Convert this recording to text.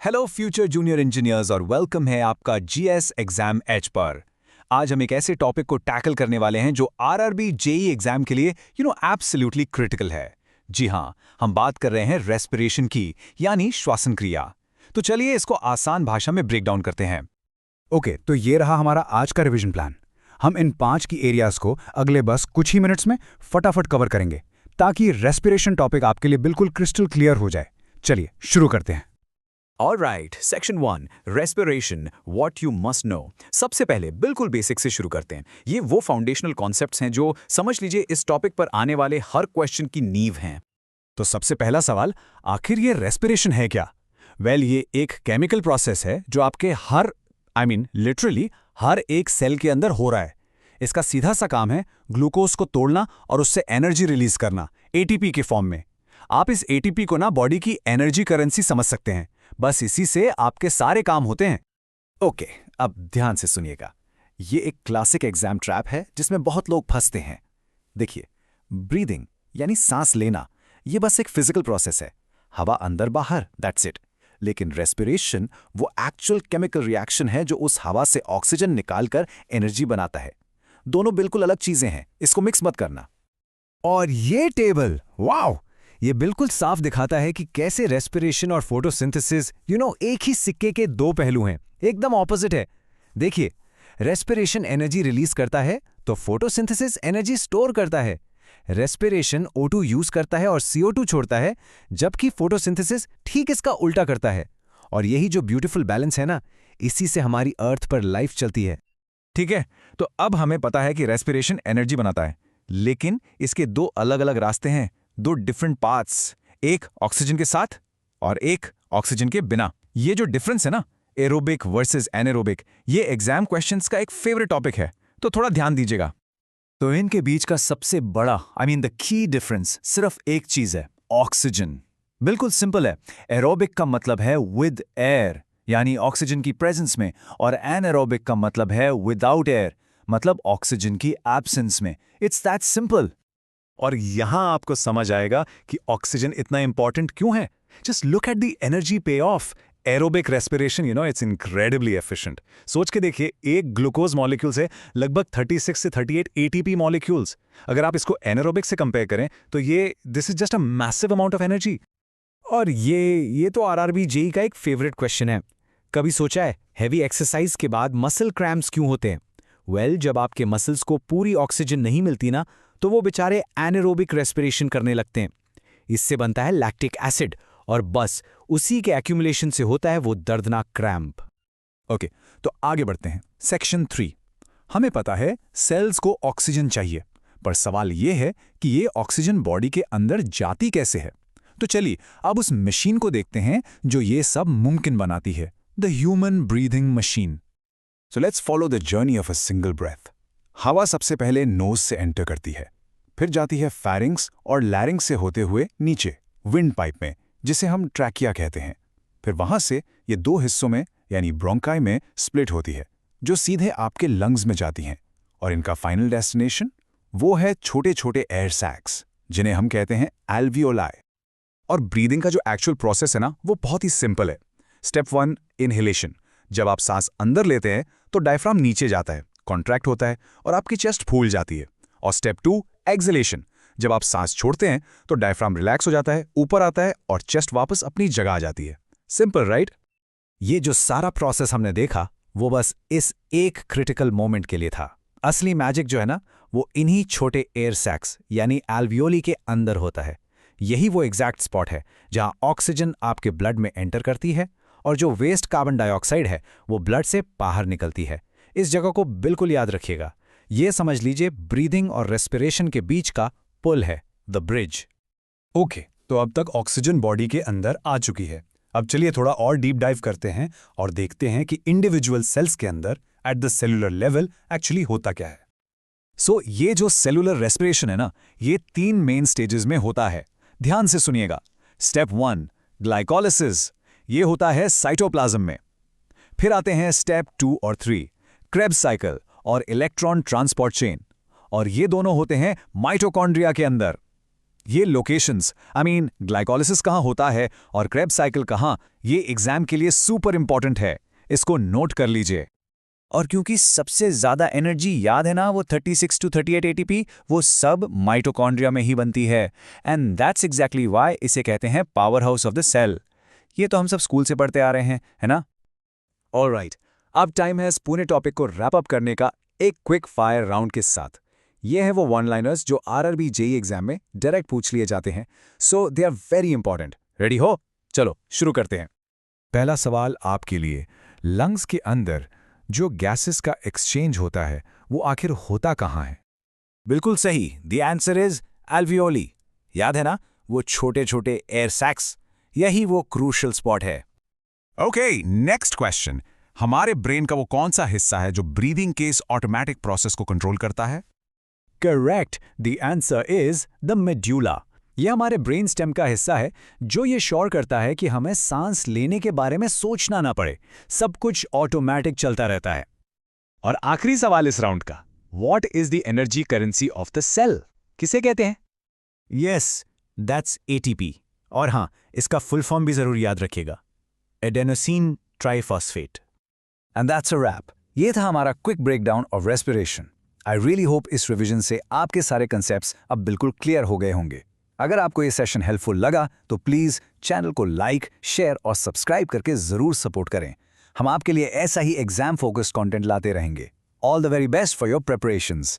Hello future junior engineers और welcome है आपका जीएस एग्जाम एज पर। आज हम एक ऐसे टॉपिक को टैकल करने वाले हैं जो आरआरबी जेई एग्जाम के लिए एब्सोल्युटली क्रिटिकल है। जी हाँ, हम बात कर रहे हैं रेस्पिरेशन की, यानी श्वसन क्रिया। तो चलिए इसको आसान भाषा में ब्रेक डाउन करते हैं। ओके, तो ये रहा हमारा आज का रिवीजन प्लान। हम इन 5 की एरियाज को अगले बस कुछ ही मिनट्स में फटाफट कवर करेंगे ताकि रेस्पिरेशन टॉपिक आपके लिए बिल्कुल क्रिस्टल क्लियर हो जाए। चलिए शुरू करते हैं। Alright, section 1 respiration, what you must know. सबसे पहले बिल्कुल बेसिक से शुरू करते हैं। ये वो फाउंडेशनल कॉन्सेप्ट्स हैं जो समझ लीजिए इस टॉपिक पर आने वाले हर क्वेश्चन की नींव हैं। तो सबसे पहला सवाल, आखिर ये रेस्पिरेशन है क्या? ये एक केमिकल प्रोसेस है जो आपके लिटरली हर एक सेल के अंदर हो रहा है। इसका सीधा सा काम है ग्लूकोज को तोड़ना और उससे एनर्जी रिलीज करना, एटीपी के फॉर्म में। आप इस एटीपी को ना बॉडी की एनर्जी करेंसी समझ सकते हैं। बस इसी से आपके सारे काम होते हैं। ओके, अब ध्यान से सुनिएगा। ये एक क्लासिक एग्जाम ट्रैप है जिसमें बहुत लोग फंसते हैं। देखिए, ब्रीदिंग यानी सांस लेना, ये बस एक फिजिकल प्रोसेस है, हवा अंदर बाहर, दैट्स इट। लेकिन रेस्पिरेशन वो एक्चुअल केमिकल रिएक्शन है जो उस हवा से ऑक्सीजन निकालकर एनर्जी बनाता है। दोनों बिल्कुल अलग चीजें हैं, इसको मिक्स मत करना। और ये टेबल, वाओ, ये बिल्कुल साफ दिखाता है कि कैसे रेस्पिरेशन और फोटोसिंथेसिस एक ही सिक्के के दो पहलू हैं, एकदम ऑपोजिट है। देखिए, रेस्पिरेशन एनर्जी रिलीज करता है तो फोटोसिंथेसिस एनर्जी स्टोर करता है। रेस्पिरेशन O2 यूज करता है और CO2 छोड़ता है, जबकि फोटोसिंथेसिस ठीक इसका उल्टा करता है। और यही जो ब्यूटीफुल बैलेंस है ना, इसी से हमारी अर्थ पर लाइफ चलती है। ठीक है, तो अब हमें पता है कि रेस्पिरेशन एनर्जी बनाता है, लेकिन इसके दो अलग अलग रास्ते हैं, दो डिफरेंट पाथ्स, एक ऑक्सीजन के साथ और एक ऑक्सीजन के बिना। ये जो डिफरेंस है ना, एरोबिक वर्सेस एनारोबिक, ये एग्जाम क्वेश्चंस का एक फेवरेट टॉपिक है, तो थोड़ा ध्यान दीजिएगा। तो इनके बीच का सबसे बड़ा द की डिफरेंस सिर्फ एक चीज है, ऑक्सीजन। बिल्कुल सिंपल है। एरोबिक का मतलब है विद एयर, यानी ऑक्सीजन की प्रेजेंस में, और एनारोबिक का मतलब है विदाउट एयर, मतलब ऑक्सीजन की एब्सेंस में। It's that simple. और यहां आपको समझ आएगा कि ऑक्सीजन इतना इंपॉर्टेंट क्यों है। Just look at the energy pay off. Aerobic respiration it's incredibly efficient. सोच के देखिए, एक ग्लूकोज मॉलिक्यूल से लगभग 36 से 38 एटीपी मॉलिक्यूल्स। अगर आप इसको एनारोबिक से कंपेयर करें तो this is just a massive amount of energy. और ये तो आरआरबी जेई का एक फेवरेट क्वेश्चन है। कभी सोचा है हैवी एक्सरसाइज के बाद मसल क्रैम्प्स क्यों होते हैं? जब आपके मसल्स को पूरी ऑक्सीजन नहीं मिलती ना, तो वो बेचारे एनारोबिक रेस्पिरेशन करने लगते हैं। इससे बनता है लैक्टिक एसिड, और बस उसी के एक्यूमुलेशन से होता है वो दर्दनाक क्रैम्प। ओके, तो आगे बढ़ते हैं। सेक्शन 3। हमें पता है सेल्स को ऑक्सीजन चाहिए, पर सवाल ये है कि ये ऑक्सीजन बॉडी के अंदर जाती कैसे है। तो चलिए अब उस मशीन को देखते हैं जो ये सब मुमकिन बनाती है, the human breathing machine. So let's follow the journey of a single breath. हवा सबसे पहले नोज से एंटर करती है, फिर जाती है फैरिंग्स और लैरिंग्स से होते हुए नीचे विंड पाइप में, जिसे हम ट्रैकिया कहते हैं। फिर वहां से ये दो हिस्सों में यानी ब्रोंकाई में स्प्लिट होती है, जो सीधे आपके लंग्स में जाती हैं। और इनका फाइनल डेस्टिनेशन वो है छोटे छोटे एयर सैक्स, जिन्हें हम कहते हैं एल्वियोलाई। और ब्रीदिंग का जो एक्चुअल प्रोसेस है ना, वो बहुत ही सिंपल है। Step 1, inhalation. जब आप सांस अंदर लेते हैं तो डायफ्राम नीचे जाता है, कॉन्ट्रैक्ट होता है और आपकी चेस्ट फूल जाती है। और स्टेप 2, एक्सहेलेशन। जब आप सांस छोड़ते हैं तो डायफ्राम रिलैक्स हो जाता है, ऊपर आता है और चेस्ट वापस अपनी जगह आ जाती है। Simple, right? ये जो सारा प्रोसेस हमने देखा, वो बस इस एक क्रिटिकल मोमेंट के लिए था। असली मैजिक जो है ना, वो इन्हीं छोटे एयर सैक्स यानी एल्वियोली के अंदर होता है। यही वो एग्जैक्ट स्पॉट है जहां ऑक्सीजन आपके ब्लड में एंटर करती है और जो वेस्ट कार्बन डाइऑक्साइड है वो ब्लड से बाहर निकलती है। इस जगह को बिल्कुल याद रखिएगा। ये समझ लीजिए ब्रीदिंग और रेस्पिरेशन के बीच का पुल है, द ब्रिज। ओके, तो अब तक ऑक्सीजन बॉडी के अंदर आ चुकी है। अब चलिए थोड़ा और डीप डाइव करते हैं और देखते हैं कि इंडिविजुअल सेल्स के अंदर at the cellular level actually होता क्या है। ये जो सेलुलर रेस्पिरेशन है ना, ये 3 मेन स्टेजेस में होता है। ध्यान से सुनिएगा। Step 1, glycolysis. ये होता है साइटोप्लाज्म में। फिर आते हैं स्टेप 2 और 3, क्रेब्स साइकिल और इलेक्ट्रॉन ट्रांसपोर्ट चेन। और ये दोनों होते हैं माइटोकॉन्ड्रिया के अंदर। ये लोकेशंस, ग्लाइकोलिसिस कहाँ होता है और क्रेब्स साइकिल कहाँ, ये एग्जाम के लिए सुपर इंपॉर्टेंट है। इसको नोट कर लीजिए। और क्योंकि सबसे ज़्यादा एनर्जी याद है ना, वो 36 टू 38 एटीपी, वो सब माइटोकॉन्ड्रिया में ही बनती है। एंड दैट्स एग्जैक्टली वाई इसे कहते हैं power house of the cell. ये तो हम सब स्कूल से पढ़ते आ रहे हैं, है ना? ऑलराइट, अब टाइम है इस पूरे टॉपिक को रैप अप करने का एक क्विक फायर राउंड के साथ। ये है वो वन लाइनर्स जो आरआरबी जेईई एग्जाम में डायरेक्ट पूछ लिए जाते हैं, so they are very important. Ready हो? चलो शुरू करते हैं। पहला सवाल आपके लिए, लंग्स के अंदर जो गैसेस का एक्सचेंज होता है वो आखिर होता कहाँ है? बिल्कुल सही, द आंसर इज एल्वियोली। याद है ना, वो छोटे छोटे एयर सैक्स, यही वो क्रूशल स्पॉट है। Okay, next question. हमारे ब्रेन का वो कौन सा हिस्सा है जो ब्रीदिंग के इस ऑटोमेटिक प्रोसेस को कंट्रोल करता है? Correct, the answer is the medulla. यह हमारे ब्रेन स्टेम का हिस्सा है जो ये श्योर करता है कि हमें सांस लेने के बारे में सोचना ना पड़े, सब कुछ ऑटोमेटिक चलता रहता है। और आखिरी सवाल इस राउंड का, what is the energy currency of the cell? किसे कहते हैं? Yes, that's ATP. और हाँ, इसका फुल फॉर्म भी जरूर याद रखिएगा, adenosine triphosphate. And that's a wrap. ये था हमारा quick breakdown of respiration. I really hope इस रिवीजन से आपके सारे कंसेप्ट्स अब बिल्कुल क्लियर हो गए होंगे। अगर आपको ये सेशन हेल्पफुल लगा तो प्लीज़ चैनल को लाइक, शेयर और सब्सक्राइब करके ज़रूर सपोर्ट करें। हम आपके लिए ऐसा ही एग्जाम फोकस्ड कंटेंट लाते रहेंगे। All the very best for your preparations.